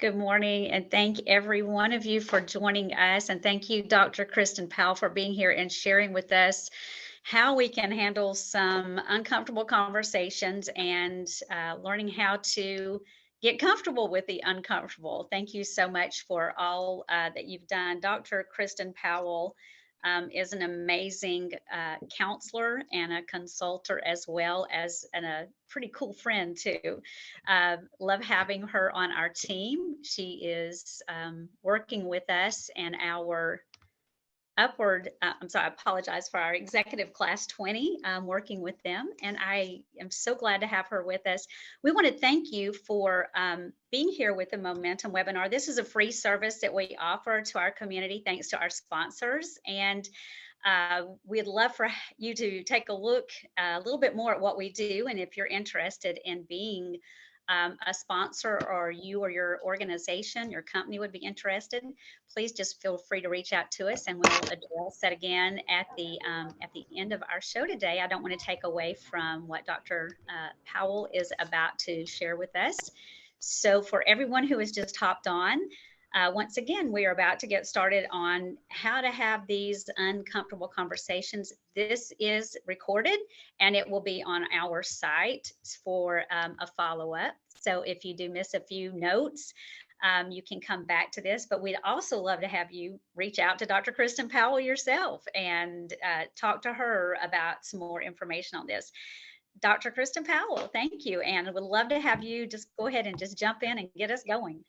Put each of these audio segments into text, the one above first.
Good morning, and thank every one of you for joining us. And thank you, Dr. Kristin Powell, for being here and sharing with us how we can handle some uncomfortable conversations and learning how to get comfortable with the uncomfortable. Thank you so much for all that you've done. Dr. Kristin Powell is an amazing counselor and a consultant, as well as a pretty cool friend too. Love having her on our team. She is working with us and our I apologize for our executive class 20, working with them. And I am so glad to have her with us. We want to thank you for being here with the Momentum webinar. This is a free service that we offer to our community, thanks to our sponsors. And we'd love for you to take a look a little bit more at what we do. And if you're interested in being a sponsor, or you or your organization, your company would be interested, please just feel free to reach out to us, and we'll address that again at the end of our show today. I don't want to take away from what Dr. Powell is about to share with us. So for everyone who has just hopped on, once again, we are about to get started on how to have these uncomfortable conversations. This is recorded, and it will be on our site for a follow-up. So if you do miss a few notes, you can come back to this. But we'd also love to have you reach out to Dr. Kristin Powell yourself and talk to her about some more information on this. Dr. Kristin Powell, thank you. And would love to have you just go ahead and just jump in and get us going.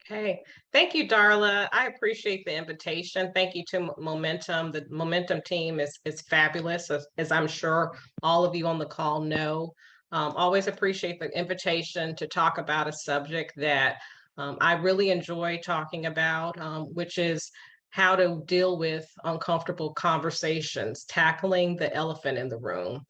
Okay, thank you, Darla. I appreciate the invitation. Thank you to Momentum. The Momentum team is fabulous, as I'm sure all of you on the call know. Always appreciate the invitation to talk about a subject that I really enjoy talking about, which is how to deal with uncomfortable conversations, tackling the elephant in the room.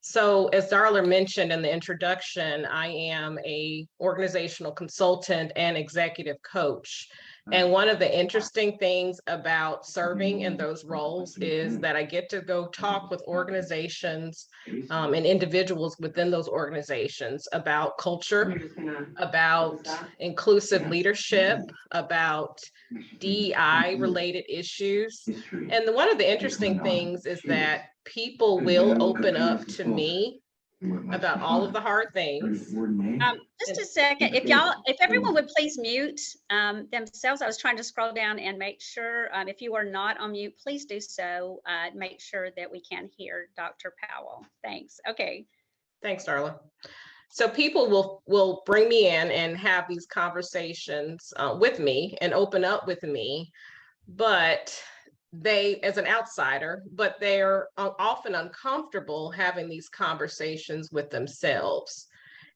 So as Darla mentioned in the introduction, I am a organizational consultant and executive coach. And one of the interesting things about serving in those roles is that I get to go talk with organizations and individuals within those organizations about culture, about inclusive leadership, about DEI related issues. And one of the interesting things is that people will open up to me about all of the hard things. Just a second, if everyone would please mute themselves. I was trying to scroll down and make sure if you are not on mute, please do so. Make sure that we can hear Dr. Powell. Thanks. Okay. Thanks, Darla. So people will bring me in and have these conversations with me and open up with me, but as an outsider, but they're often uncomfortable having these conversations with themselves.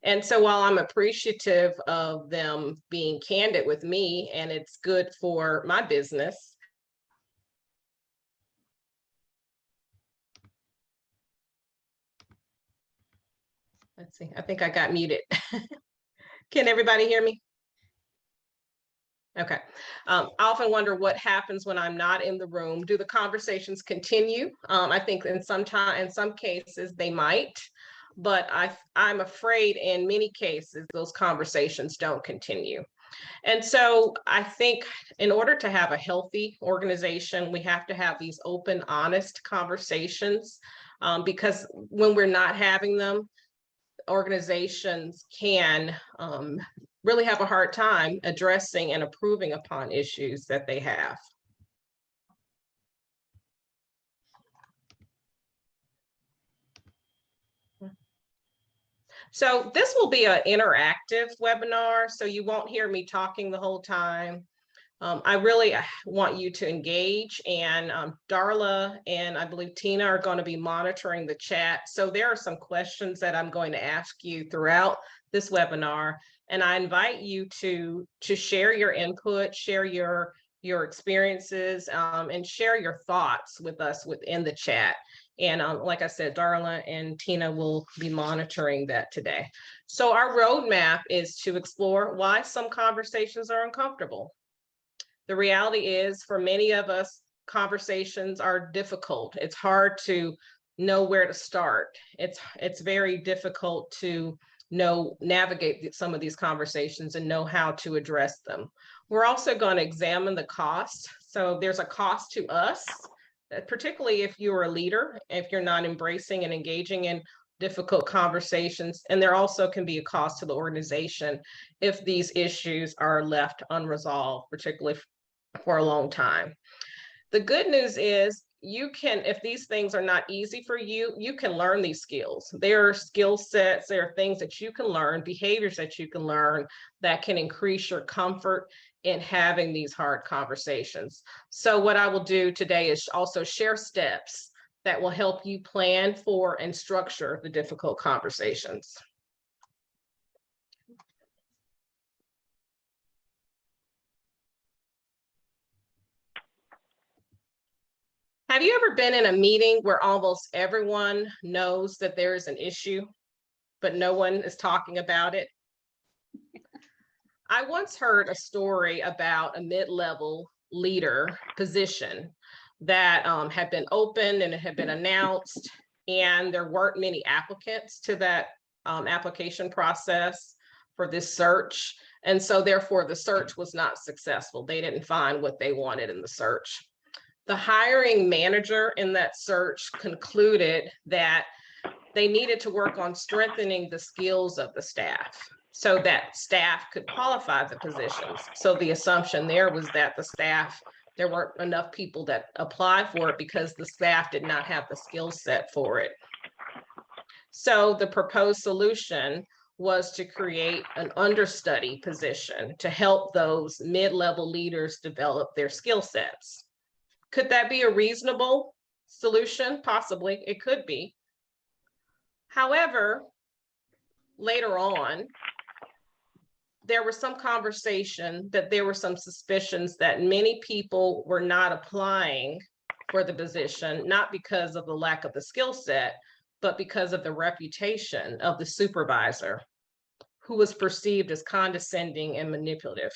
And so while I'm appreciative of them being candid with me, and it's good for my business, let's see, I think I got muted. Can everybody hear me? Okay. I often wonder what happens when I'm not in the room. Do the conversations continue? I think in some cases they might, but I'm afraid in many cases those conversations don't continue. And so I think in order to have a healthy organization, we have to have these open, honest conversations, because when we're not having them, organizations can really have a hard time addressing and improving upon issues that they have. So this will be an interactive webinar, so you won't hear me talking the whole time. I really want you to engage, and Darla and I believe Tina are going to be monitoring the chat. So there are some questions that I'm going to ask you throughout this webinar, and I invite you to share your input, share your experiences, and share your thoughts with us within the chat. And like I said, Darla and Tina will be monitoring that today. So our roadmap is to explore why some conversations are uncomfortable. The reality is, for many of us, conversations are difficult. It's hard to know where to start. It's very difficult to navigate some of these conversations and know how to address them. We're also going to examine the cost. So there's a cost to us, particularly if you're a leader, if you're not embracing and engaging in difficult conversations. And there also can be a cost to the organization if these issues are left unresolved, particularly for a long time. The good news is you can, if these things are not easy for you, you can learn these skills. There are skill sets, there are things that you can learn, behaviors that you can learn that can increase your comfort in having these hard conversations. So what I will do today is also share steps that will help you plan for and structure the difficult conversations. Have you ever been in a meeting where almost everyone knows that there is an issue, but no one is talking about it? I once heard a story about a mid-level leader position that had been opened and it had been announced, and there weren't many applicants to that application process for this search. And so therefore the search was not successful. They didn't find what they wanted in the search. The hiring manager in that search concluded that they needed to work on strengthening the skills of the staff so that staff could qualify the positions. So the assumption there was that the staff, there weren't enough people that applied for it because the staff did not have the skill set for it. So the proposed solution was to create an understudy position to help those mid-level leaders develop their skill sets. Could that be a reasonable solution? Possibly, it could be. However, later on, there was some conversation that there were some suspicions that many people were not applying for the position, not because of the lack of the skill set, but because of the reputation of the supervisor, who was perceived as condescending and manipulative.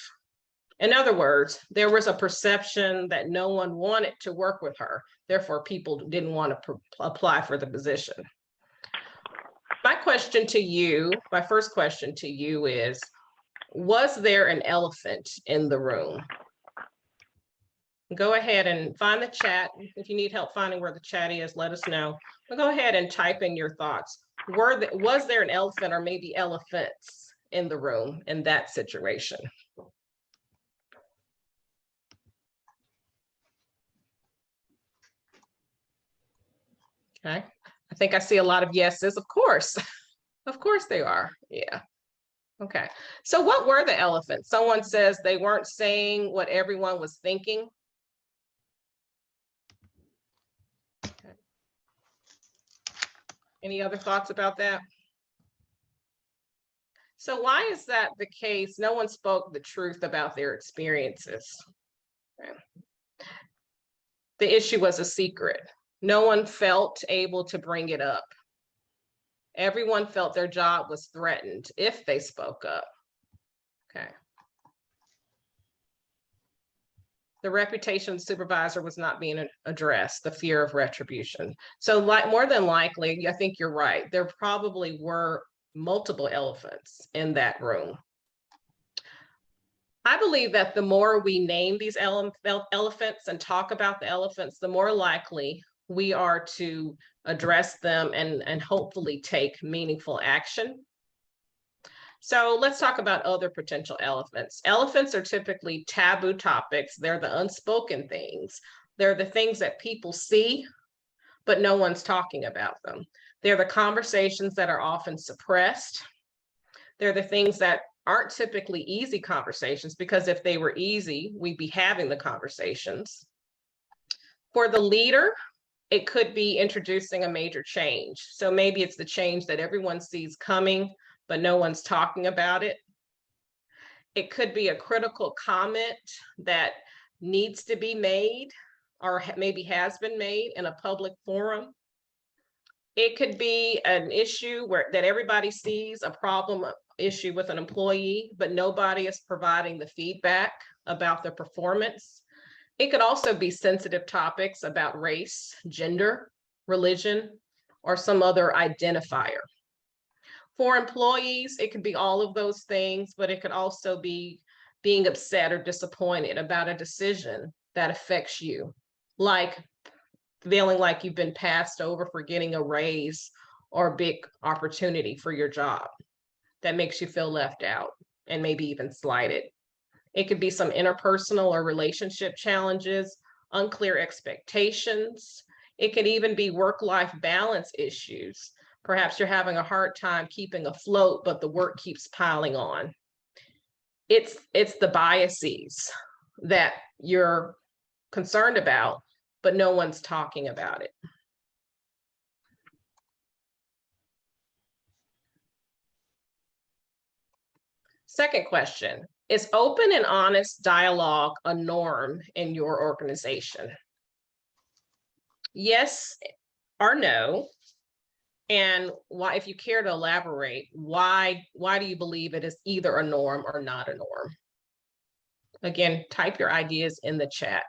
In other words, there was a perception that no one wanted to work with her. Therefore, people didn't want to apply for the position. My question to you, my first question to you is, was there an elephant in the room? Go ahead and find the chat. If you need help finding where the chat is, let us know. But go ahead and type in your thoughts. Was there an elephant or maybe elephants in the room in that situation? Okay, I think I see a lot of yeses. Of course, of course they are. Yeah. Okay, so what were the elephants? Someone says they weren't saying what everyone was thinking. Okay. Any other thoughts about that? So why is that the case? No one spoke the truth about their experiences. Okay. The issue was a secret. No one felt able to bring it up. Everyone felt their job was threatened if they spoke up. Okay. The reputation of the supervisor was not being addressed, the fear of retribution. So more than likely, I think you're right. There probably were multiple elephants in that room. I believe that the more we name these elephants and talk about the elephants, the more likely we are to address them and hopefully take meaningful action. So let's talk about other potential elephants. Elephants are typically taboo topics. They're the unspoken things. They're the things that people see, but no one's talking about them. They're the conversations that are often suppressed. They're the things that aren't typically easy conversations, because if they were easy, we'd be having the conversations. For the leader, it could be introducing a major change. So maybe it's the change that everyone sees coming, but no one's talking about it. It could be a critical comment that needs to be made or maybe has been made in a public forum. It could be an issue that everybody sees a problem issue with an employee, but nobody is providing the feedback about their performance. It could also be sensitive topics about race, gender, religion, or some other identifier. For employees, it could be all of those things, but it could also be being upset or disappointed about a decision that affects you, like feeling like you've been passed over for getting a raise or a big opportunity for your job that makes you feel left out and maybe even slighted. It could be some interpersonal or relationship challenges, unclear expectations. It could even be work-life balance issues. Perhaps you're having a hard time keeping afloat, but the work keeps piling on. It's the biases that you're concerned about, but no one's talking about it. Second question, is open and honest dialogue a norm in your organization? Yes or no? And why, if you care to elaborate, why do you believe it is either a norm or not a norm? Again, type your ideas in the chat.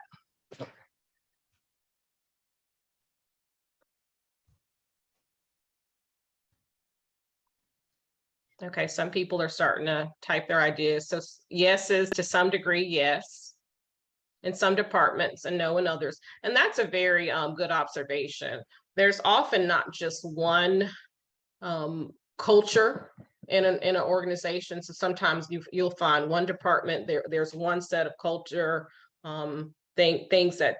Okay, some people are starting to type their ideas. So yes is to some degree, yes, in some departments, and no in others. And that's a very good observation. There's often not just one culture in an organization. So sometimes you'll find one department, there's one set of culture, things that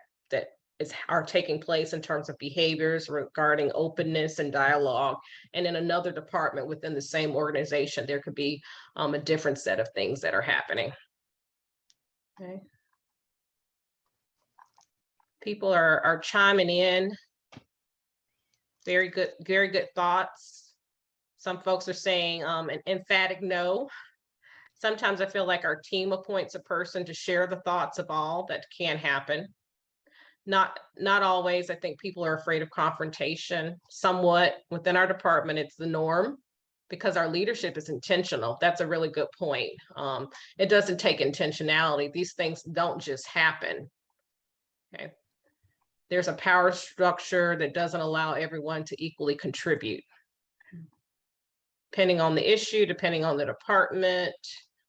are taking place in terms of behaviors regarding openness and dialogue. And in another department within the same organization, there could be a different set of things that are happening. Okay. People are chiming in. Very good thoughts. Some folks are saying an emphatic no. Sometimes I feel like our team appoints a person to share the thoughts of all. That can happen. Not always. I think people are afraid of confrontation. Somewhat within our department, it's the norm because our leadership is intentional. That's a really good point. It doesn't take intentionality. These things don't just happen. Okay. There's a power structure that doesn't allow everyone to equally contribute. Depending on the issue, depending on the department.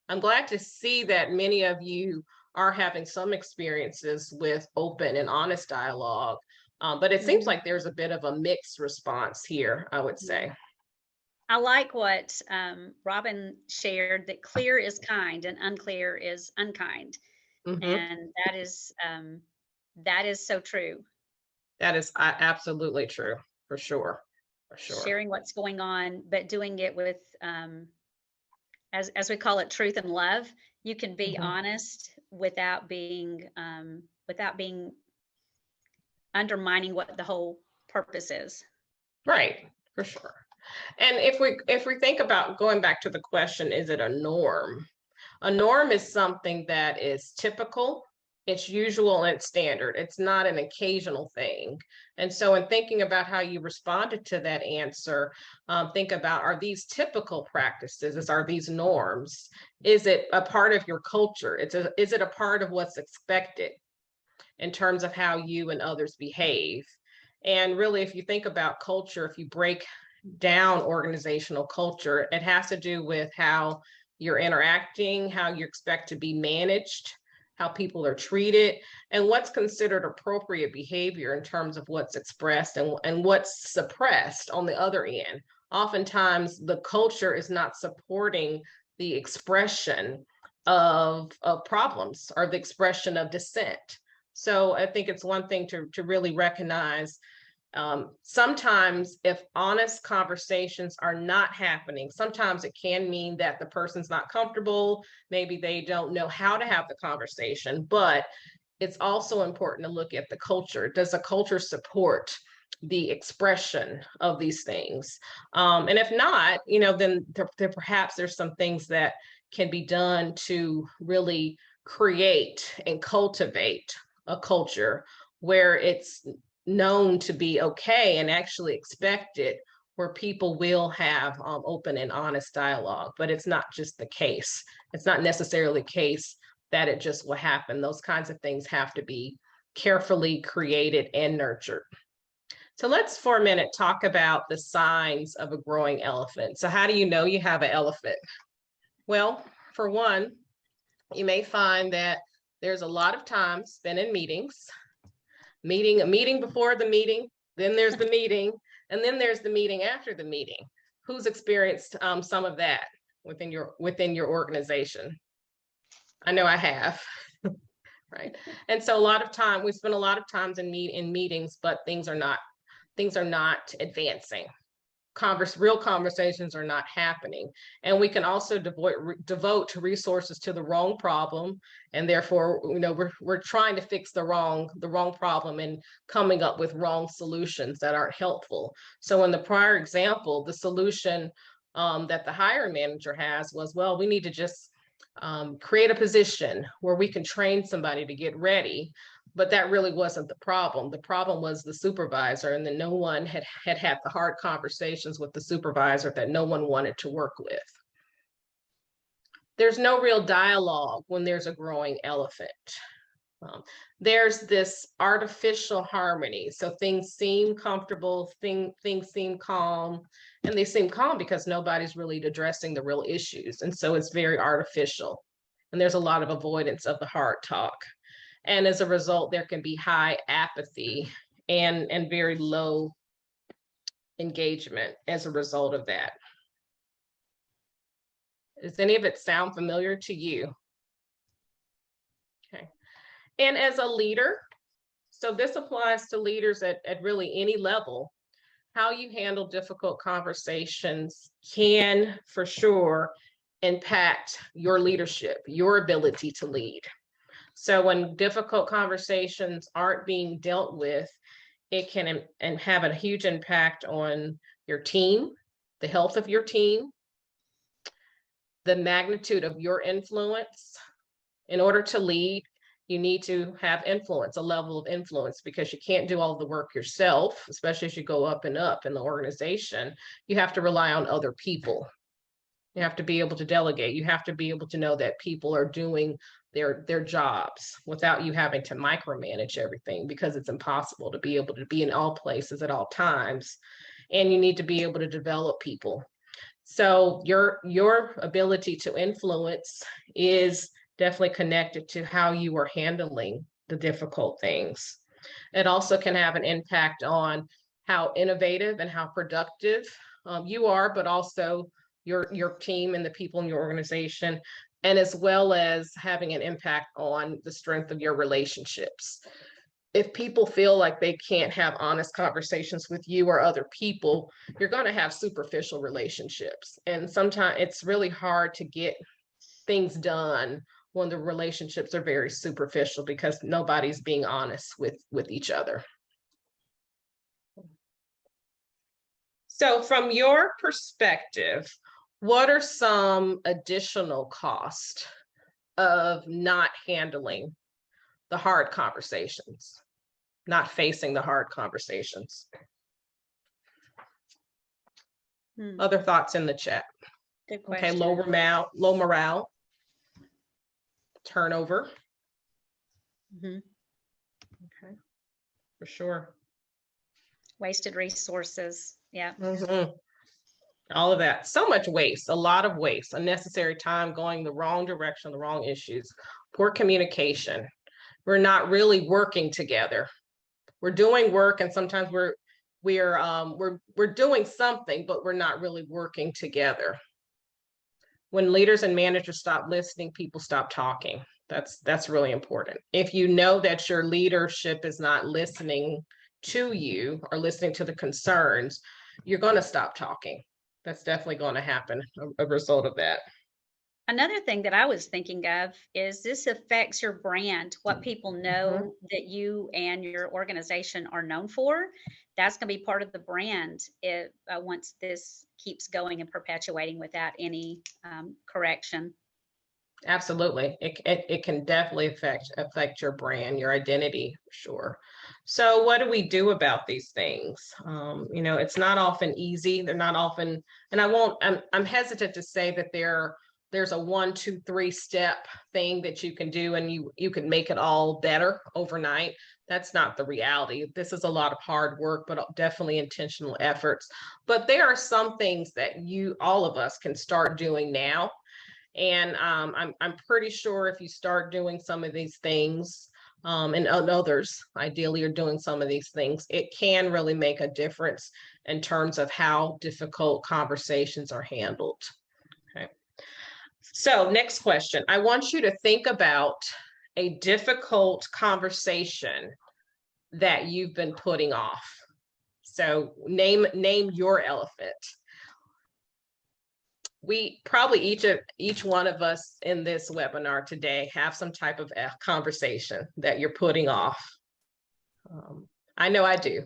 I'm glad to see that many of you are having some experiences with open and honest dialogue, but it seems like there's a bit of a mixed response here, I would say. I like what Robin shared, that clear is kind and unclear is unkind. And that is so true. That is absolutely true, for sure. Sharing what's going on, but doing it with, as we call it, truth and love. You can be honest without being undermining what the whole purpose is. Right, for sure. And if we think about going back to the question, is it a norm? A norm is something that is typical, it's usual, and it's standard. It's not an occasional thing. And so in thinking about how you responded to that answer, think about, are these typical practices? Are these norms? Is it a part of your culture? Is it a part of what's expected in terms of how you and others behave? And really, if you think about culture, if you break down organizational culture, it has to do with how you're interacting, how you expect to be managed, how people are treated, and what's considered appropriate behavior in terms of what's expressed and what's suppressed on the other end. Oftentimes, the culture is not supporting the expression of problems or the expression of dissent. So I think it's one thing to really recognize sometimes if honest conversations are not happening, sometimes it can mean that the person's not comfortable. Maybe they don't know how to have the conversation, but it's also important to look at the culture. Does the culture support the expression of these things? And if not, then perhaps there's some things that can be done to really create and cultivate a culture where it's known to be okay and actually expected, where people will have open and honest dialogue. But it's not just the case. It's not necessarily the case that it just will happen. Those kinds of things have to be carefully created and nurtured. So let's for a minute talk about the signs of a growing elephant. So how do you know you have an elephant? Well, for one, you may find that there's a lot of time spent in meetings, a meeting before the meeting, then there's the meeting, and then there's the meeting after the meeting. Who's experienced some of that within your organization? I know I have. Right. And so we spend a lot of times in meetings, but things are not advancing. Real conversations are not happening. And we can also devote resources to the wrong problem. And therefore, we're trying to fix the wrong problem and coming up with wrong solutions that aren't helpful. So in the prior example, the solution that the hiring manager has was, well, we need to just create a position where we can train somebody to get ready. But that really wasn't the problem. The problem was the supervisor, and that no one had the hard conversations with the supervisor that no one wanted to work with. There's no real dialogue when there's a growing elephant. There's this artificial harmony. So things seem comfortable, things seem calm, and they seem calm because nobody's really addressing the real issues. And so it's very artificial. And there's a lot of avoidance of the hard talk. And as a result, there can be high apathy and very low engagement as a result of that. Does any of it sound familiar to you? Okay. And as a leader, so this applies to leaders at really any level, how you handle difficult conversations can for sure impact your leadership, your ability to lead. So when difficult conversations aren't being dealt with, it can have a huge impact on your team, the health of your team, the magnitude of your influence. In order to lead, you need to have influence, a level of influence, because you can't do all the work yourself, especially as you go up and up in the organization. You have to rely on other people. You have to be able to delegate. You have to be able to know that people are doing their jobs without you having to micromanage everything, because it's impossible to be able to be in all places at all times. And you need to be able to develop people. So your ability to influence is definitely connected to how you are handling the difficult things. It also can have an impact on how innovative and how productive you are, but also your team and the people in your organization, and as well as having an impact on the strength of your relationships. If people feel like they can't have honest conversations with you or other people, you're going to have superficial relationships. And sometimes it's really hard to get things done when the relationships are very superficial, because nobody's being honest with each other. So from your perspective, what are some additional costs of not handling the hard conversations, not facing the hard conversations? Other thoughts in the chat? Good question. Okay, low morale, turnover. Okay, for sure. Wasted resources. Yeah. All of that. So much waste, a lot of waste, unnecessary time going the wrong direction, the wrong issues, poor communication. We're not really working together. We're doing work, and sometimes we're doing something, but we're not really working together. When leaders and managers stop listening, people stop talking. That's really important. If you know that your leadership is not listening to you or listening to the concerns, you're going to stop talking. That's definitely going to happen, a result of that. Another thing that I was thinking of is this affects your brand, what people know that you and your organization are known for. That's going to be part of the brand once this keeps going and perpetuating without any correction. Absolutely. It can definitely affect your brand, your identity, for sure. So what do we do about these things? It's not often easy. They're not often, and I'm hesitant to say that they're there's a 1, 2, 3 step thing that you can do and you can make it all better overnight. That's not the reality. This is a lot of hard work, but definitely intentional efforts. But there are some things that all of us can start doing now. And I'm pretty sure if you start doing some of these things, and others ideally are doing some of these things, it can really make a difference in terms of how difficult conversations are handled. Okay. So next question, I want you to think about a difficult conversation that you've been putting off. So name your elephant. We probably each one of us in this webinar today have some type of a conversation that you're putting off. I know I do.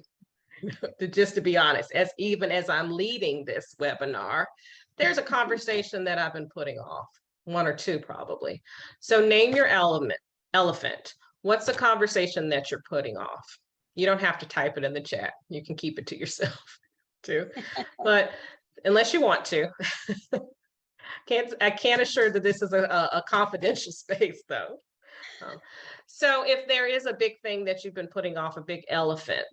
Just to be honest, even as I'm leading this webinar, there's a conversation that I've been putting off, 1 or 2 probably. So name your elephant. What's the conversation that you're putting off? You don't have to type it in the chat. You can keep it to yourself too. But unless you want to. I can't assure that this is a confidential space though. So if there is a big thing that you've been putting off, a big elephant,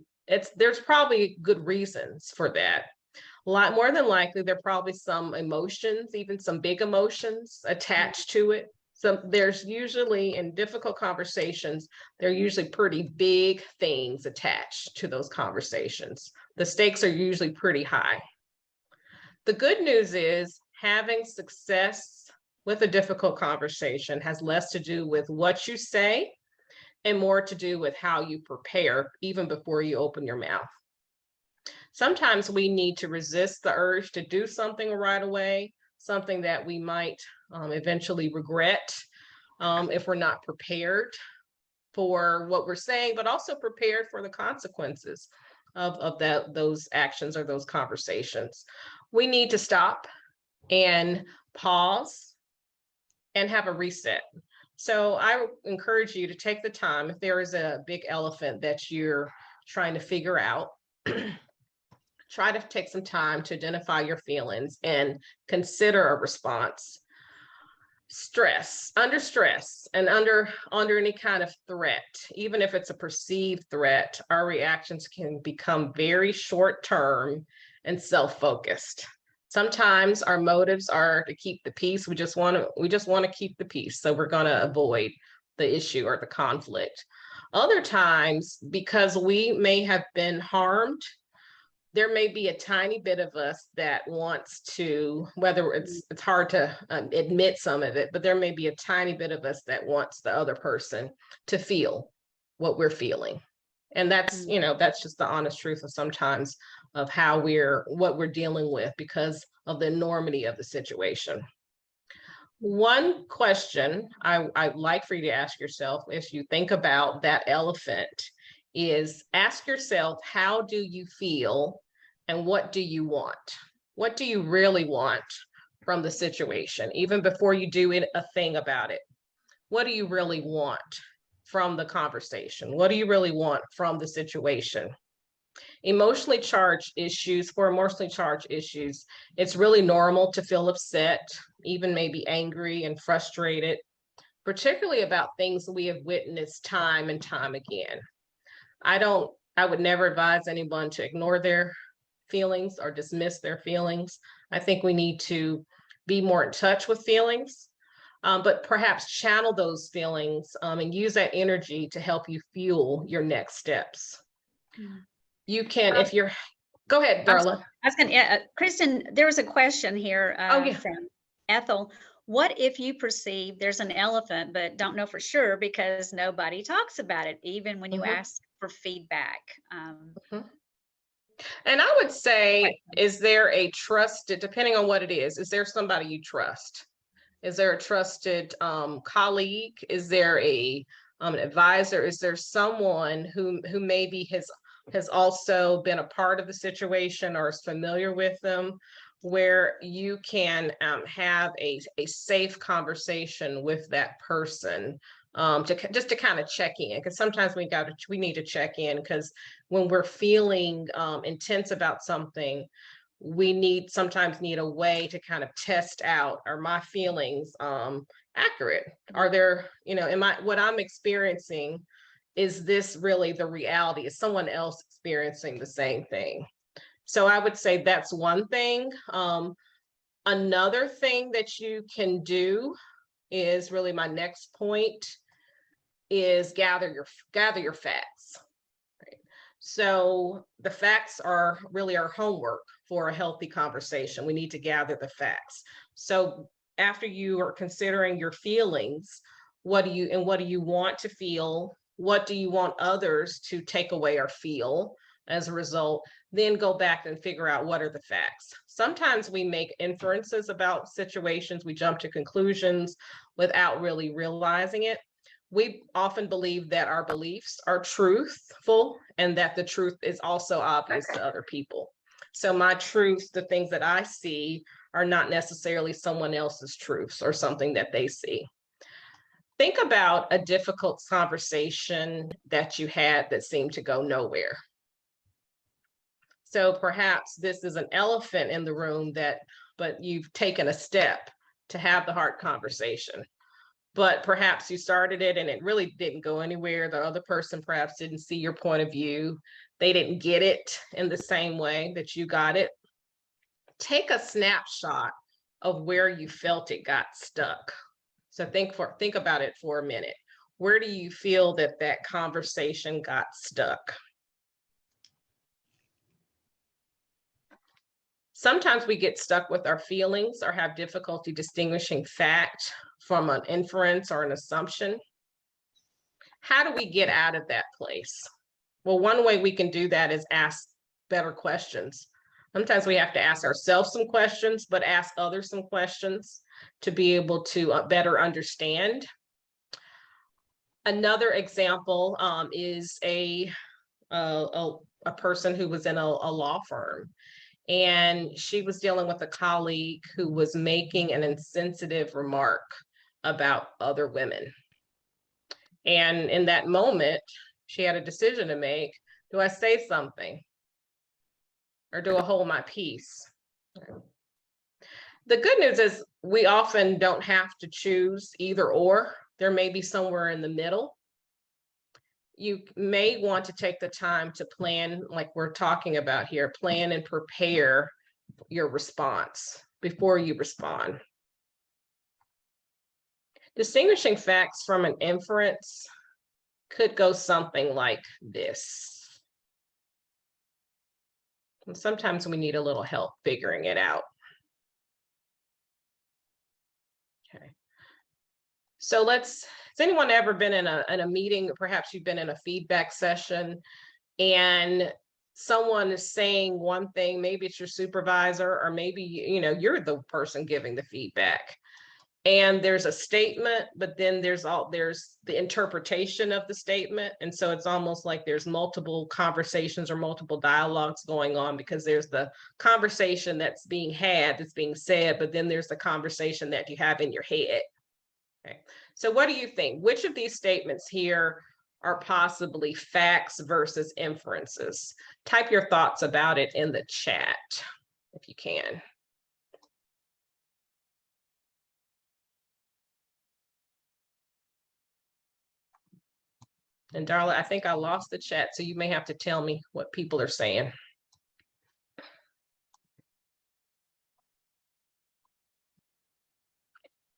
there's probably good reasons for that. A lot more than likely, there are probably some emotions, even some big emotions attached to it. So there's usually, in difficult conversations, there are usually pretty big things attached to those conversations. The stakes are usually pretty high. The good news is having success with a difficult conversation has less to do with what you say and more to do with how you prepare even before you open your mouth. Sometimes we need to resist the urge to do something right away, something that we might eventually regret if we're not prepared for what we're saying, but also prepared for the consequences of those actions or those conversations. We need to stop and pause and have a reset. So I encourage you to take the time, if there is a big elephant that you're trying to figure out, try to take some time to identify your feelings and consider a response. Under stress and under any kind of threat, even if it's a perceived threat, our reactions can become very short-term and self-focused. Sometimes our motives are to keep the peace. We just want to keep the peace. So we're going to avoid the issue or the conflict. Other times, because we may have been harmed, there may be a tiny bit of us that wants to, whether it's hard to admit some of it, but there may be a tiny bit of us that wants the other person to feel what we're feeling. And that's, that's just the honest truth of sometimes of what we're dealing with because of the enormity of the situation. One question I'd like for you to ask yourself as you think about that elephant is ask yourself, how do you feel and what do you want? What do you really want from the situation, even before you do a thing about it? What do you really want from the conversation? What do you really want from the situation? For emotionally charged issues, it's really normal to feel upset, even maybe angry and frustrated, particularly about things we have witnessed time and time again. I would never advise anyone to ignore their feelings or dismiss their feelings. I think we need to be more in touch with feelings, but perhaps channel those feelings and use that energy to help you fuel your next steps. You can, go ahead, Darla. I was going to, Kristin, there was a question here from Ethel. What if you perceive there's an elephant, but don't know for sure because nobody talks about it, even when you ask for feedback? And I would say, is there a trusted, depending on what it is there somebody you trust? Is there a trusted colleague? Is there an advisor? Is there someone who maybe has also been a part of the situation or is familiar with them, where you can have a safe conversation with that person to kind of check in? Because sometimes we need to check in, because when we're feeling intense about something, we sometimes need a way to kind of test out, are my feelings accurate? Are there, what I'm experiencing, is this really the reality? Is someone else experiencing the same thing? So I would say that's one thing. Another thing that you can do is really my next point, is gather your facts. Right? So the facts are really our homework for a healthy conversation. We need to gather the facts. So after you are considering your feelings, what do you want to feel? What do you want others to take away or feel as a result? Then go back and figure out what are the facts. Sometimes we make inferences about situations. We jump to conclusions without really realizing it. We often believe that our beliefs are truthful and that the truth is also obvious to other people. So my truths, the things that I see, are not necessarily someone else's truths or something that they see. Think about a difficult conversation that you had that seemed to go nowhere. So perhaps this is an elephant in the room, but you've taken a step to have the hard conversation. But perhaps you started it and it really didn't go anywhere. The other person perhaps didn't see your point of view. They didn't get it in the same way that you got it. Take a snapshot of where you felt it got stuck. So think about it for a minute. Where do you feel that conversation got stuck? Sometimes we get stuck with our feelings or have difficulty distinguishing fact from an inference or an assumption. How do we get out of that place? Well, one way we can do that is ask better questions. Sometimes we have to ask ourselves some questions, but ask others some questions to be able to better understand. Another example is a person who was in a law firm, and she was dealing with a colleague who was making an insensitive remark about other women. And in that moment, she had a decision to make. Do I say something or do I hold my peace? The good news is we often don't have to choose either or. There may be somewhere in the middle. You may want to take the time to plan, like we're talking about here, plan and prepare your response before you respond. Distinguishing facts from an inference could go something like this. And sometimes we need a little help figuring it out. Okay. So has anyone ever been in a meeting, perhaps you've been in a feedback session, and someone is saying one thing, maybe it's your supervisor, or maybe you're the person giving the feedback. And there's a statement, but then there's the interpretation of the statement. And so it's almost like there's multiple conversations or multiple dialogues going on, because there's the conversation that's being had, that's being said, but then there's the conversation that you have in your head. Okay. So what do you think? Which of these statements here are possibly facts versus inferences? Type your thoughts about it in the chat if you can. And Darla, I think I lost the chat, so you may have to tell me what people are saying.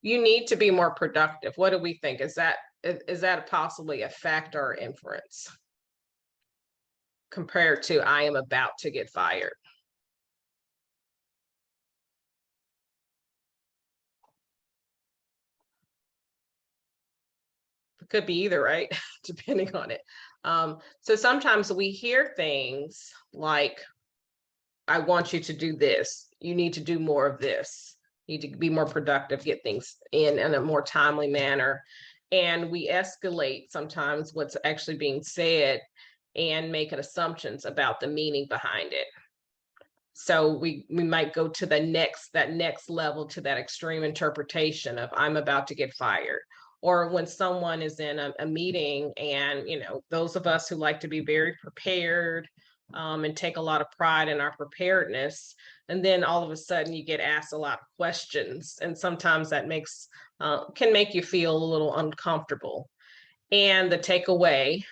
You need to be more productive. What do we think? Is that possibly a fact or inference compared to I am about to get fired? It could be either, right? Depending on it. So sometimes we hear things like, I want you to do this. You need to do more of this. You need to be more productive, get things in a more timely manner. And we escalate sometimes what's actually being said and make assumptions about the meaning behind it. So we might go to that next level, to that extreme interpretation of I'm about to get fired. Or when someone is in a meeting, and those of us who like to be very prepared, and take a lot of pride in our preparedness. And then all of a sudden you get asked a lot of questions. And sometimes that can make you feel a little uncomfortable. And the takeaway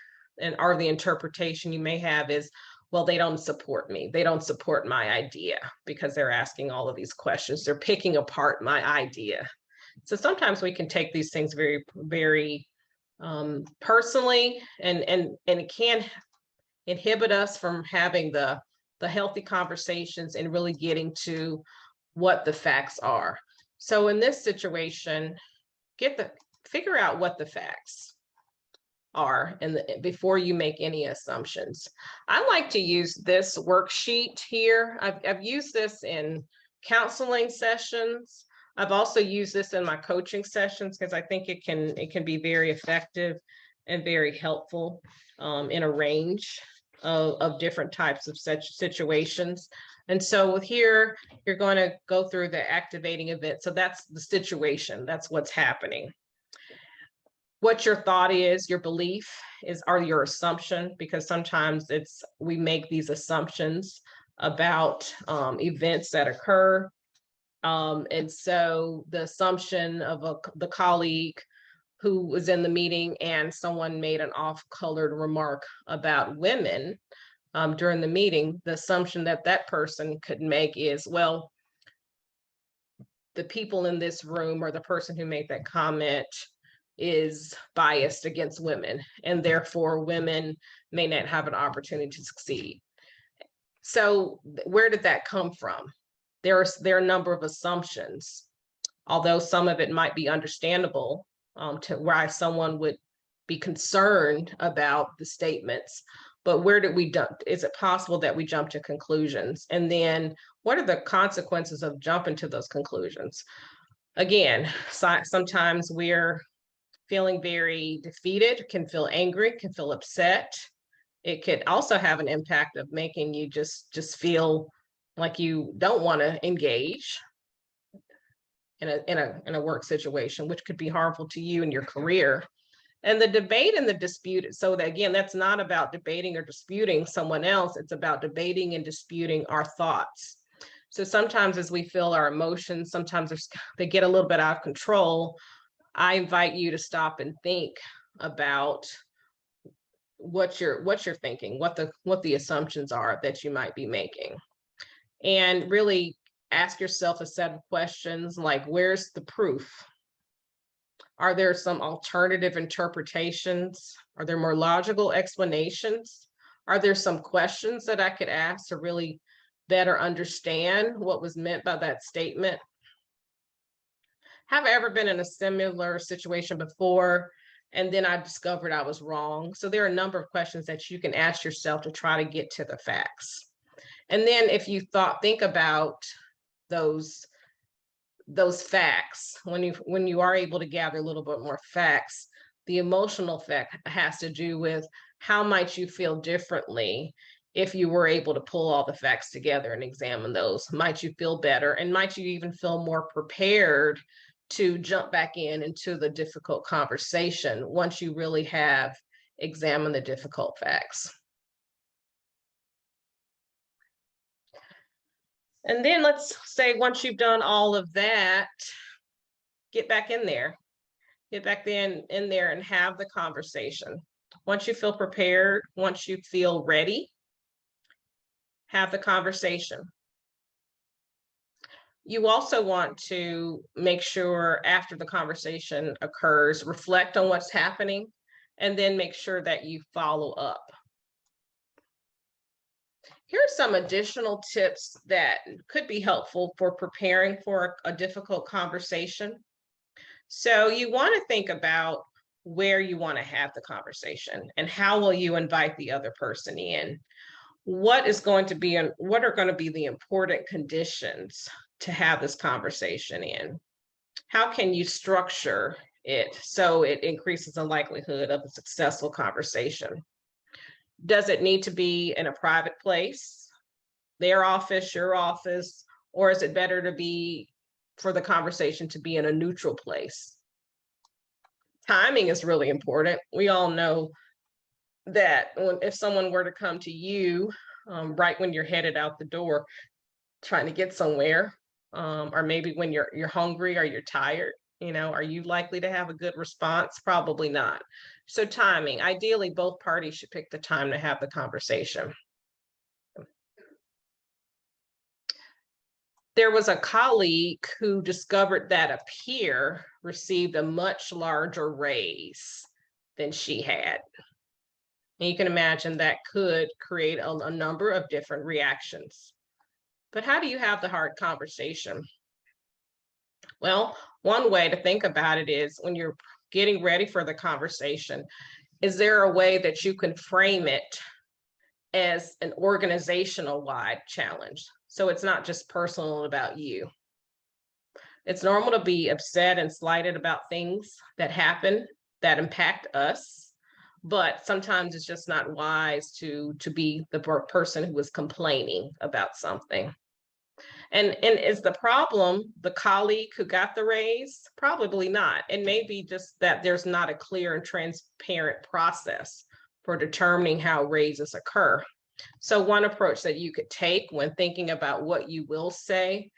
or the interpretation you may have is, well, they don't support me. They don't support my idea because they're asking all of these questions. They're picking apart my idea. So sometimes we can take these things very, very personally, and it can inhibit us from having the healthy conversations and really getting to what the facts are. So in this situation, figure out what the facts are before you make any assumptions. I like to use this worksheet here. I've used this in counseling sessions. I've also used this in my coaching sessions because I think it can be very effective and very helpful in a range of different types of such situations. And so here, you're going to go through the activating event. So that's the situation. That's what's happening. What your thought is, your belief are your assumption, because sometimes we make these assumptions about events that occur. And so the assumption of the colleague who was in the meeting and someone made an off-colored remark about women during the meeting, the assumption that person could make is, well, the people in this room or the person who made that comment is biased against women, and therefore women may not have an opportunity to succeed. So where did that come from? There are a number of assumptions, although some of it might be understandable to why someone would be concerned about the statements. But where did we jump? Is it possible that we jump to conclusions? And then what are the consequences of jumping to those conclusions? Again, sometimes we're feeling very defeated, can feel angry, can feel upset. It could also have an impact of making you just feel like you don't want to engage in a work situation, which could be harmful to you and your career. And the debate and the dispute. So that, again, that's not about debating or disputing someone else. It's about debating and disputing our thoughts. So sometimes as we feel our emotions, sometimes they get a little bit out of control. I invite you to stop and think about what you're thinking, what the assumptions are that you might be making. And really ask yourself a set of questions like, where's the proof? Are there some alternative interpretations? Are there more logical explanations? Are there some questions that I could ask to really better understand what was meant by that statement? Have I ever been in a similar situation before, and then I discovered I was wrong? So there are a number of questions that you can ask yourself to try to get to the facts. And then if you think about those facts, when you are able to gather a little bit more facts, the emotional effect has to do with how might you feel differently if you were able to pull all the facts together and examine those. Might you feel better, and might you even feel more prepared to jump back into the difficult conversation once you really have examined the difficult facts. And then let's say once you've done all of that, get back in there. Get back in there and have the conversation. Once you feel prepared, once you feel ready, have the conversation. You also want to make sure after the conversation occurs, reflect on what's happening, and then make sure that you follow up. Here are some additional tips that could be helpful for preparing for a difficult conversation. So you want to think about where you want to have the conversation and how will you invite the other person in. What are going to be the important conditions to have this conversation in? How can you structure it so it increases the likelihood of a successful conversation? Does it need to be in a private place, their office, your office, or is it better for the conversation to be in a neutral place? Timing is really important. We all know that if someone were to come to you right when you're headed out the door, trying to get somewhere, or maybe when you're hungry or you're tired. Are you likely to have a good response? Probably not. So timing, ideally, both parties should pick the time to have the conversation. There was a colleague who discovered that a peer received a much larger raise than she had. And you can imagine that could create a number of different reactions. But how do you have the hard conversation? Well, one way to think about it is when you're getting ready for the conversation, is there a way that you can frame it as an organizational wide challenge? So it's not just personal about you. It's normal to be upset and slighted about things that happen that impact us, but sometimes it's just not wise to be the person who is complaining about something. And is the problem the colleague who got the raise? Probably not. It may be just that there's not a clear and transparent process for determining how raises occur. So one approach that you could take when thinking about what you will say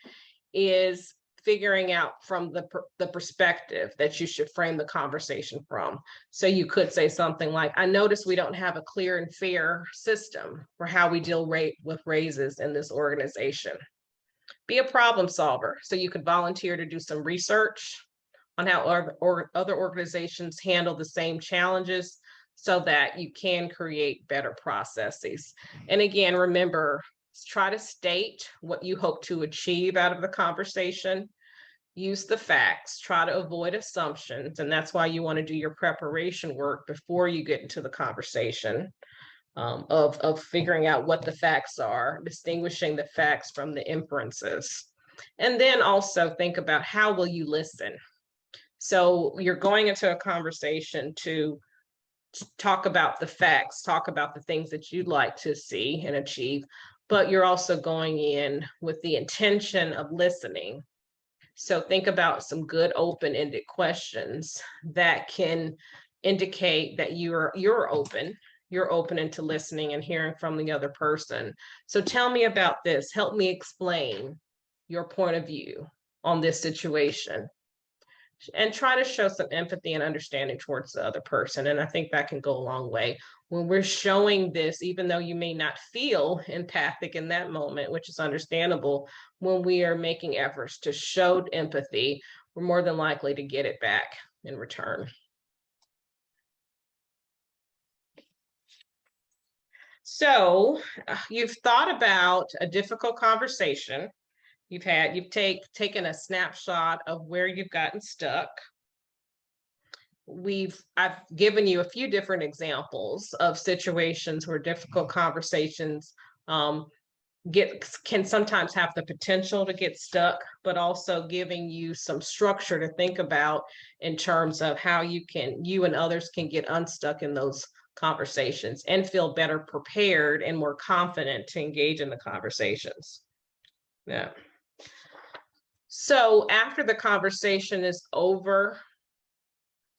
is figuring out from the perspective that you should frame the conversation from. So you could say something like, I notice we don't have a clear and fair system for how we deal with raises in this organization. Be a problem solver. So you could volunteer to do some research on how other organizations handle the same challenges so that you can create better processes. And again, remember, try to state what you hope to achieve out of the conversation. Use the facts, try to avoid assumptions. And that's why you want to do your preparation work before you get into the conversation. Of figuring out what the facts are, distinguishing the facts from the inferences. And then also think about how will you listen? So you're going into a conversation to talk about the facts, talk about the things that you'd like to see and achieve, but you're also going in with the intention of listening. So think about some good open-ended questions that can indicate that you're open. You're open into listening and hearing from the other person. So tell me about this. Help me explain your point of view on this situation. And try to show some empathy and understanding towards the other person. And I think that can go a long way. When we're showing this, even though you may not feel empathic in that moment, which is understandable, when we are making efforts to show empathy, we're more than likely to get it back in return. So you've thought about a difficult conversation. You've taken a snapshot of where you've gotten stuck. I've given you a few different examples of situations where difficult conversations can sometimes have the potential to get stuck, but also giving you some structure to think about in terms of how you and others can get unstuck in those conversations and feel better prepared and more confident to engage in the conversations. Yeah. So after the conversation is over,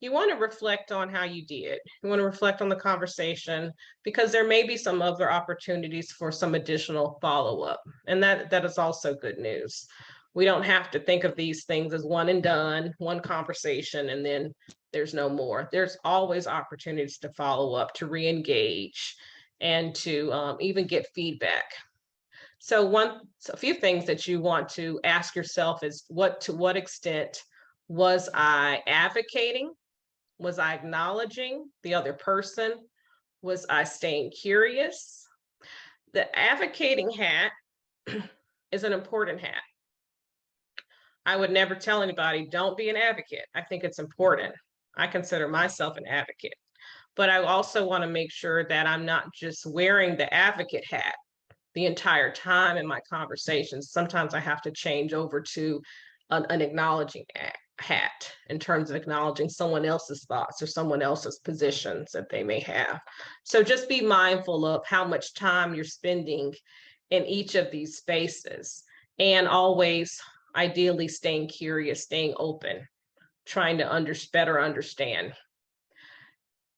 you want to reflect on how you did. You want to reflect on the conversation because there may be some other opportunities for some additional follow-up. And that is also good news. We don't have to think of these things as one and done, one conversation, and then there's no more. There's always opportunities to follow up, to re-engage, and to even get feedback. So a few things that you want to ask yourself is to what extent was I advocating? Was I acknowledging the other person? Was I staying curious? The advocating hat is an important hat. I would never tell anybody, don't be an advocate. I think it's important. I consider myself an advocate, but I also want to make sure that I'm not just wearing the advocate hat the entire time in my conversations. Sometimes I have to change over to an acknowledging hat in terms of acknowledging someone else's thoughts or someone else's positions that they may have. So just be mindful of how much time you're spending in each of these spaces, and always ideally staying curious, staying open, trying to better understand.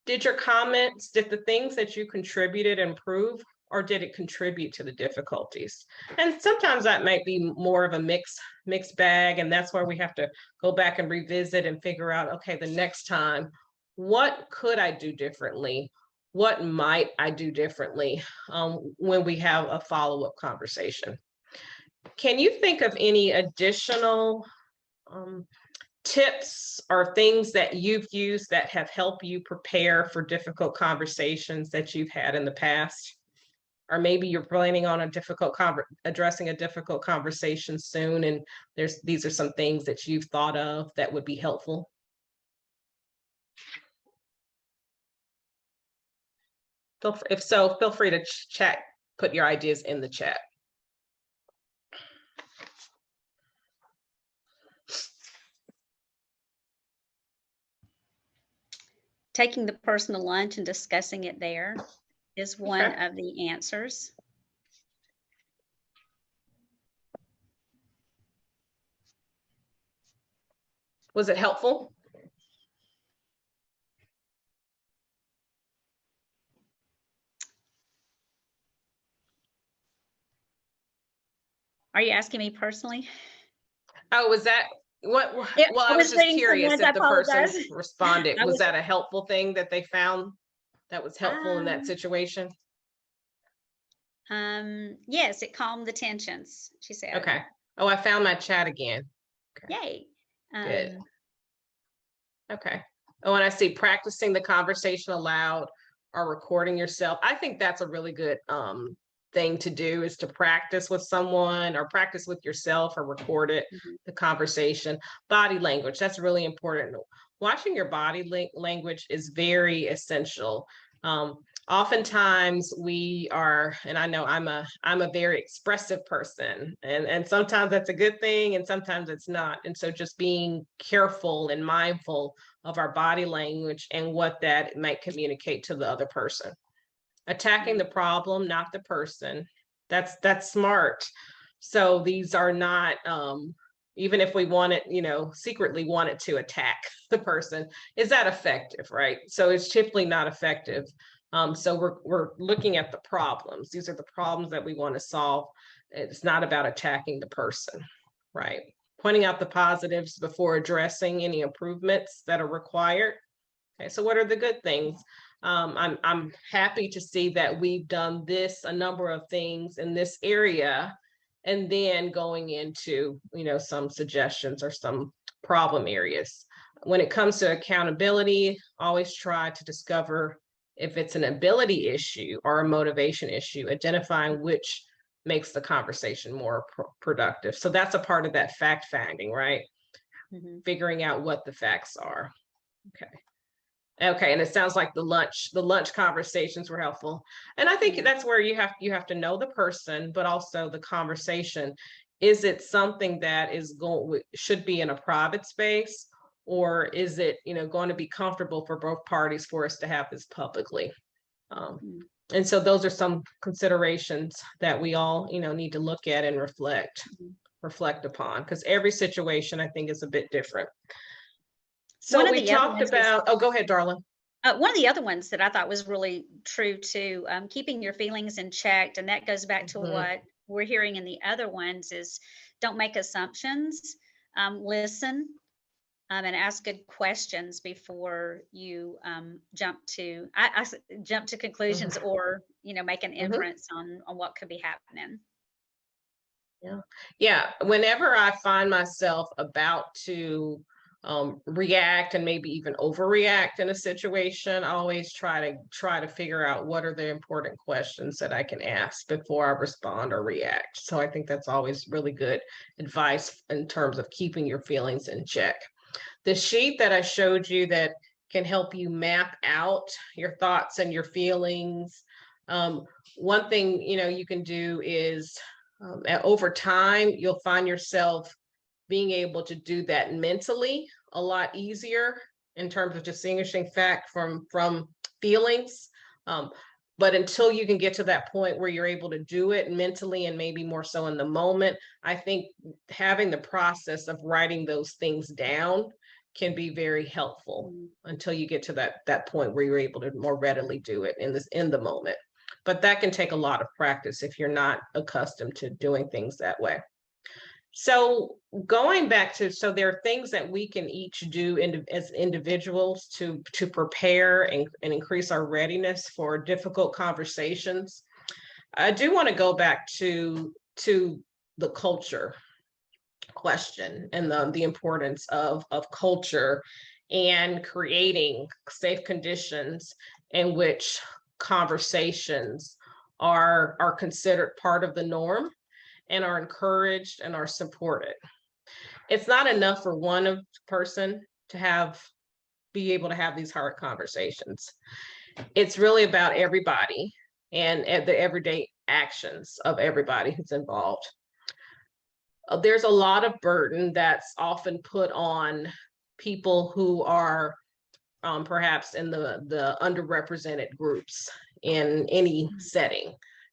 Did the things that you contributed improve or did it contribute to the difficulties? And sometimes that might be more of a mixed bag. And that's where we have to go back and revisit and figure out, okay, the next time, what could I do differently? What might I do differently when we have a follow-up conversation? Can you think of any additional tips or things that you've used that have helped you prepare for difficult conversations that you've had in the past? Or maybe you're planning on addressing a difficult conversation soon, and these are some things that you've thought of that would be helpful. If so, feel free to chat, put your ideas in the chat. Taking the person to lunch and discussing it there is one of the answers. Was it helpful? Are you asking me personally? Oh, was that what? Well, I was just curious if the person responded. Was that a helpful thing that they found that was helpful in that situation? Yes, it calmed the tensions, she said. Okay. Oh, I found my chat again. Okay. Yay. Good. Okay. Oh, and I see practicing the conversation aloud or recording yourself. I think that's a really good thing to do, is to practice with someone or practice with yourself or record it, the conversation. Body language, that's really important. Watching your body language is very essential. Oftentimes we are, and I know I'm a very expressive person, and sometimes that's a good thing and sometimes it's not. And so just being careful and mindful of our body language and what that might communicate to the other person. Attacking the problem, not the person. That's smart. So these are not, even if we wanted, secretly wanted to attack the person, is that effective, right? So it's typically not effective. So we're looking at the problems. These are the problems that we want to solve. It's not about attacking the person, right? Pointing out the positives before addressing any improvements that are required. Okay, so what are the good things? I'm happy to see that we've done a number of things in this area, and then going into, some suggestions or some problem areas. When it comes to accountability, always try to discover if it's an ability issue or a motivation issue, identifying which makes the conversation more productive. So that's a part of that fact finding, right? Figuring out what the facts are. Okay, and it sounds like the lunch conversations were helpful. And I think that's where you have to know the person, but also the conversation. Is it something that should be in a private space, or is it, going to be comfortable for both parties for us to have this publicly? And so those are some considerations that we all, need to look at and reflect upon, because every situation, I think, is a bit different. So we talked about, go ahead, Darla. One of the other ones that I thought was really true too, keeping your feelings in check, and that goes back to what we're hearing in the other ones, is don't make assumptions, listen, and ask good questions before you jump to conclusions or make an inference on what could be happening. Yeah. Whenever I find myself about to react and maybe even overreact in a situation, I always try to figure out what are the important questions that I can ask before I respond or react. So I think that's always really good advice in terms of keeping your feelings in check. The sheet that I showed you that can help you map out your thoughts and your feelings. One thing, you can do is over time, you'll find yourself being able to do that mentally a lot easier in terms of distinguishing fact from feelings. But until you can get to that point where you're able to do it mentally and maybe more so in the moment, I think having the process of writing those things down can be very helpful until you get to that point where you're able to more readily do it in the moment. but that can take a lot of practice if you're not accustomed to doing things that way. So going back to, so there are things that we can each do as individuals to prepare and increase our readiness for difficult conversations. I do want to go back to the culture question and the importance of culture and creating safe conditions in which conversations are considered part of the norm and are encouraged and are supported. It's not enough for one person to be able to have these hard conversations. It's really about everybody and the everyday actions of everybody who's involved. There's a lot of burden that's often put on people who are perhaps in the underrepresented groups in any setting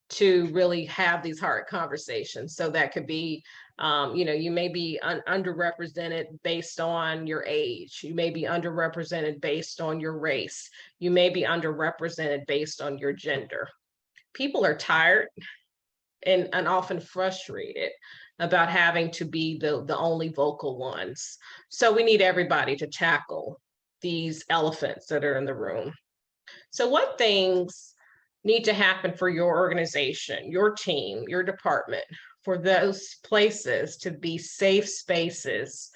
to really have these hard conversations. So that could be, you may be underrepresented based on your age. You may be underrepresented based on your race. You may be underrepresented based on your gender. People are tired and often frustrated about having to be the only vocal ones. So we need everybody to tackle these elephants that are in the room. So what things need to happen for your organization, your team, your department, for those places to be safe spaces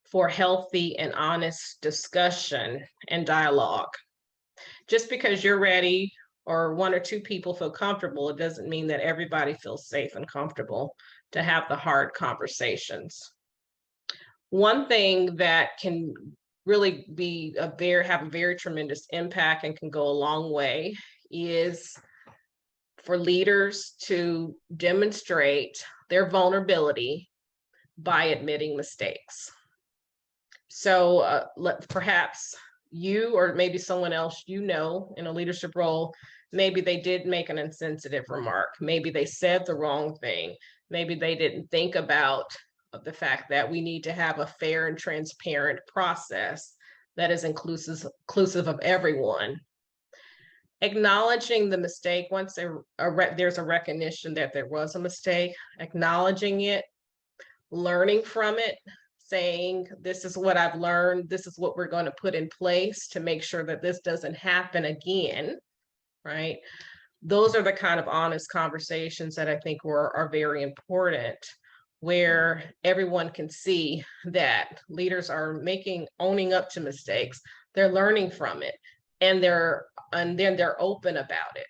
for healthy and honest discussion and dialogue? Just because you're ready or one or two people feel comfortable, it doesn't mean that everybody feels safe and comfortable to have the hard conversations. One thing that can really have a very tremendous impact and can go a long way is for leaders to demonstrate their vulnerability by admitting mistakes. So perhaps you or maybe someone else in a leadership role, maybe they did make an insensitive remark. Maybe they said the wrong thing. Maybe they didn't think about the fact that we need to have a fair and transparent process that is inclusive of everyone. Acknowledging the mistake, once there's a recognition that there was a mistake, acknowledging it, learning from it, saying, this is what I've learned, this is what we're going to put in place to make sure that this doesn't happen again, right? Those are the kind of honest conversations that I think are very important, where everyone can see that leaders are owning up to mistakes, they're learning from it, and then they're open about it.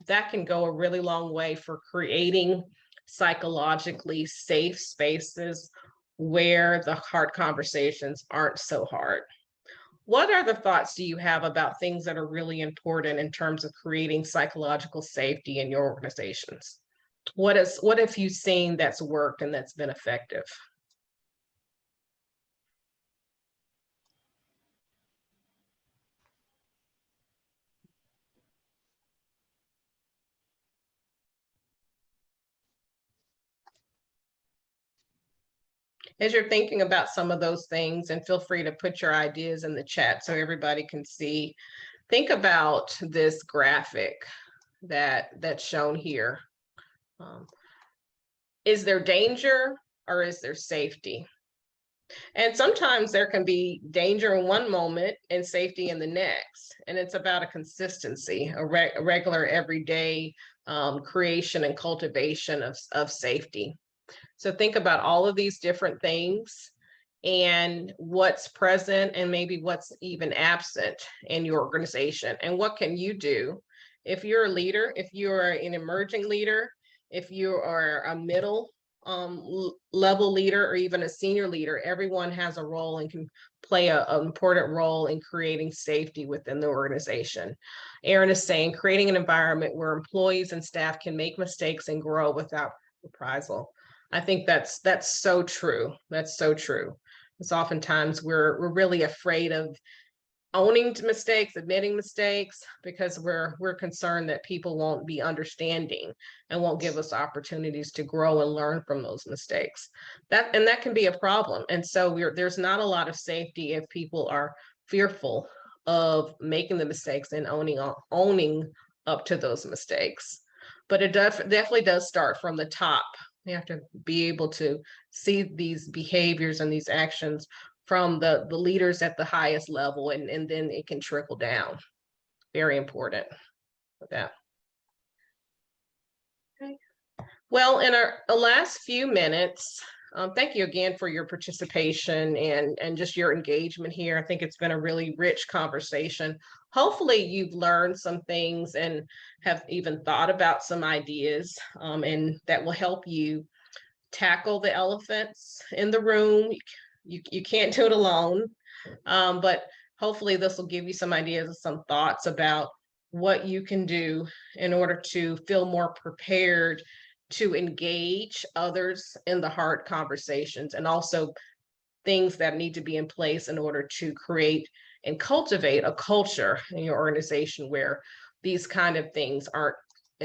That can go a really long way for creating psychologically safe spaces where the hard conversations aren't so hard. What other thoughts do you have about things that are really important in terms of creating psychological safety in your organizations? What have you seen that's worked and that's been effective? As you're thinking about some of those things, and feel free to put your ideas in the chat so everybody can see, think about this graphic that's shown here. Is there danger or is there safety? And sometimes there can be danger in one moment and safety in the next. And it's about a consistency, a regular everyday creation and cultivation of safety. So think about all of these different things and what's present and maybe what's even absent in your organization. And what can you do if you're a leader, if you're an emerging leader, if you are a middle level leader or even a senior leader? Everyone has a role and can play an important role in creating safety within the organization. Erin is saying, creating an environment where employees and staff can make mistakes and grow without reprisal. I think that's so true. That's so true. It's oftentimes we're really afraid of owning mistakes, admitting mistakes, because we're concerned that people won't be understanding and won't give us opportunities to grow and learn from those mistakes. That can be a problem. And so there's not a lot of safety if people are fearful of making the mistakes and owning up to those mistakes. but it definitely does start from the top. You have to be able to see these behaviors and these actions from the leaders at the highest level, and then it can trickle down. Very important with that. Okay. Well, in our last few minutes, thank you again for your participation and just your engagement here. I think it's been a really rich conversation. Hopefully you've learned some things and have even thought about some ideas, and that will help you tackle the elephants in the room. You can't do it alone, but hopefully this will give you some ideas and some thoughts about what you can do in order to feel more prepared to engage others in the hard conversations, and also things that need to be in place in order to create and cultivate a culture in your organization where these kind of things aren't,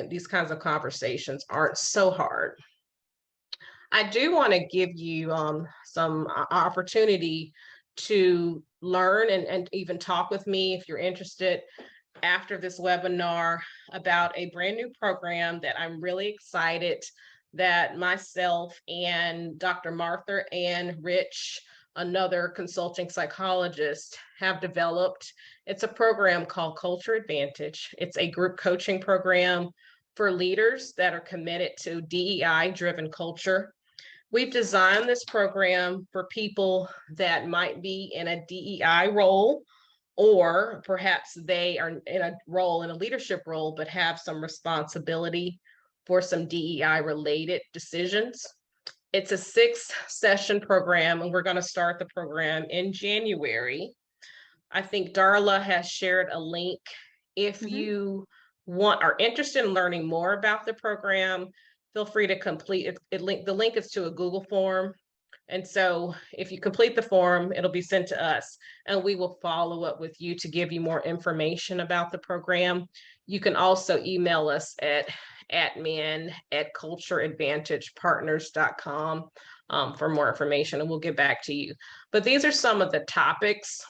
these kinds of conversations aren't so hard. I do want to give you some opportunity to learn and even talk with me if you're interested after this webinar about a brand new program that I'm really excited that myself and Dr. Martha and Rich, another consulting psychologist, have developed. It's a program called Culture Advantage. It's a group coaching program for leaders that are committed to DEI-driven culture. We've designed this program for people that might be in a DEI role, or perhaps they are in a role, in a leadership role, but have some responsibility for some DEI related decisions. It's a 6-session program, and we're going to start the program in January. I think Darla has shared a link. If you are interested in learning more about the program, feel free to complete it. The link is to a Google form. And so if you complete the form, it'll be sent to us, and we will follow up with you to give you more information about the program. You can also email us at admin@cultureadvantagepartners.com for more information, and we'll get back to you. But these are some of the topics.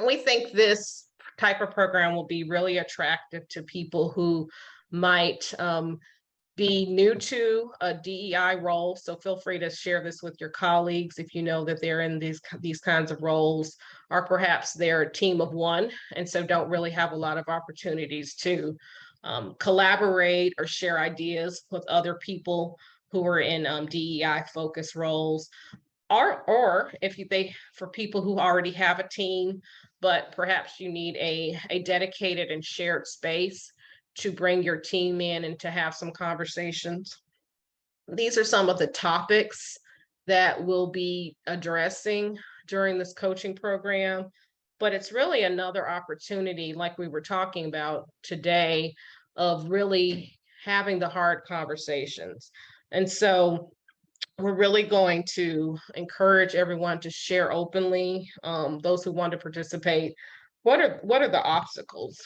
We think this type of program will be really attractive to people who might be new to a DEI role. So feel free to share this with your colleagues if you know that they're in these kinds of roles, or perhaps they're a team of one and so don't really have a lot of opportunities to collaborate or share ideas with other people who are in DEI focused roles. Or for people who already have a team, but perhaps you need a dedicated and shared space to bring your team in and to have some conversations. These are some of the topics that we'll be addressing during this coaching program, but it's really another opportunity, like we were talking about today, of really having the hard conversations. And so we're really going to encourage everyone to share openly, those who want to participate. What are the obstacles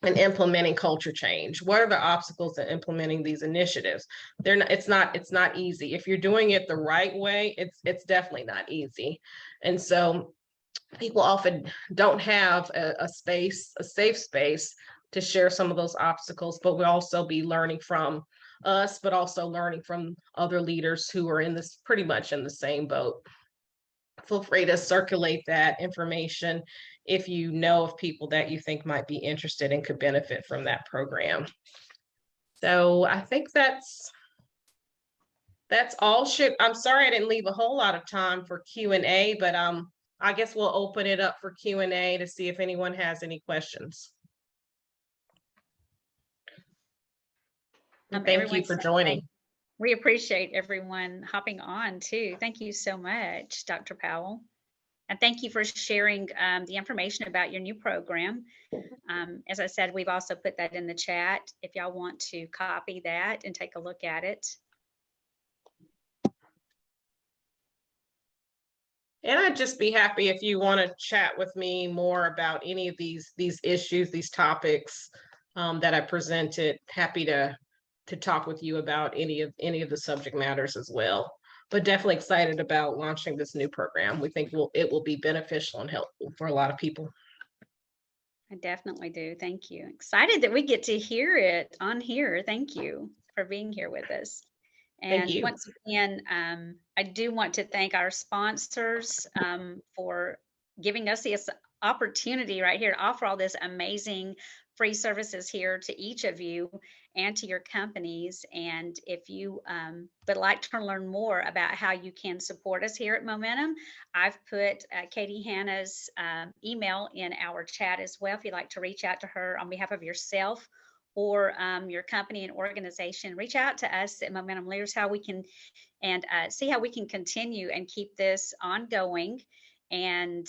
in implementing culture change? What are the obstacles in implementing these initiatives? It's not easy. If you're doing it the right way, it's definitely not easy. And so people often don't have a safe space to share some of those obstacles, but we'll also be learning from us, but also learning from other leaders who are pretty much in the same boat. Feel free to circulate that information if you know of people that you think might be interested and could benefit from that program. So I think that's all. I'm sorry I didn't leave a whole lot of time for Q&A, but I guess we'll open it up for Q&A to see if anyone has any questions. Thank you for joining. We appreciate everyone hopping on too. Thank you so much, Dr. Powell. And thank you for sharing the information about your new program. As I said, we've also put that in the chat if y'all want to copy that and take a look at it. And I'd just be happy if you want to chat with me more about any of these issues, these topics that I presented. Happy to talk with you about any of the subject matters as well. But definitely excited about launching this new program. We think it will be beneficial and helpful for a lot of people. I definitely do. Thank you. Excited that we get to hear it on here. Thank you for being here with us. Thank And you. once again, I do want to thank our sponsors for giving us this opportunity right here to offer all this amazing free services here to each of you and to your companies. And if you would like to learn more about how you can support us here at Momentum, I've put Katie Hanna's email in our chat as well. If you'd like to reach out to her on behalf of yourself or your company and organization, reach out to us at Momentum Leaders, how we can and see how we can continue and keep this ongoing and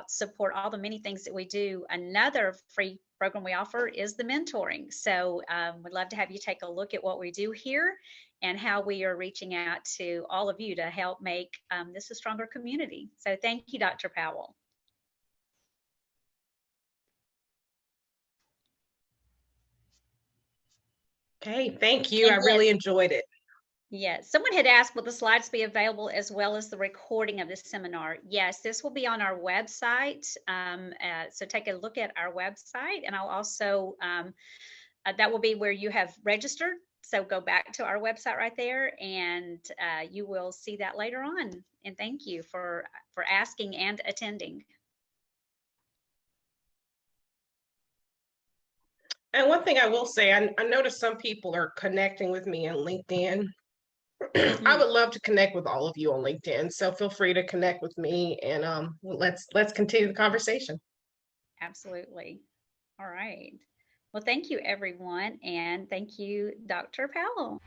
support all the many things that we do. Another free program we offer is the mentoring. So we'd love to have you take a look at what we do here and how we are reaching out to all of you to help make this a stronger community. So thank you, Dr. Powell. Okay, thank you. And I really enjoyed it. yes, someone had asked, will the slides be available as well as the recording of this seminar? Yes, this will be on our website. So take a look at our website, and I'll also, that will be where you have registered. So go back to our website right there, and you will see that later on. And thank you for asking and attending. And one thing I will say, I noticed some people are connecting with me on LinkedIn. I would love to connect with all of you on LinkedIn. So feel free to connect with me, and let's continue the conversation. Absolutely. All right. Well, thank you, everyone. And thank you, Dr. Powell.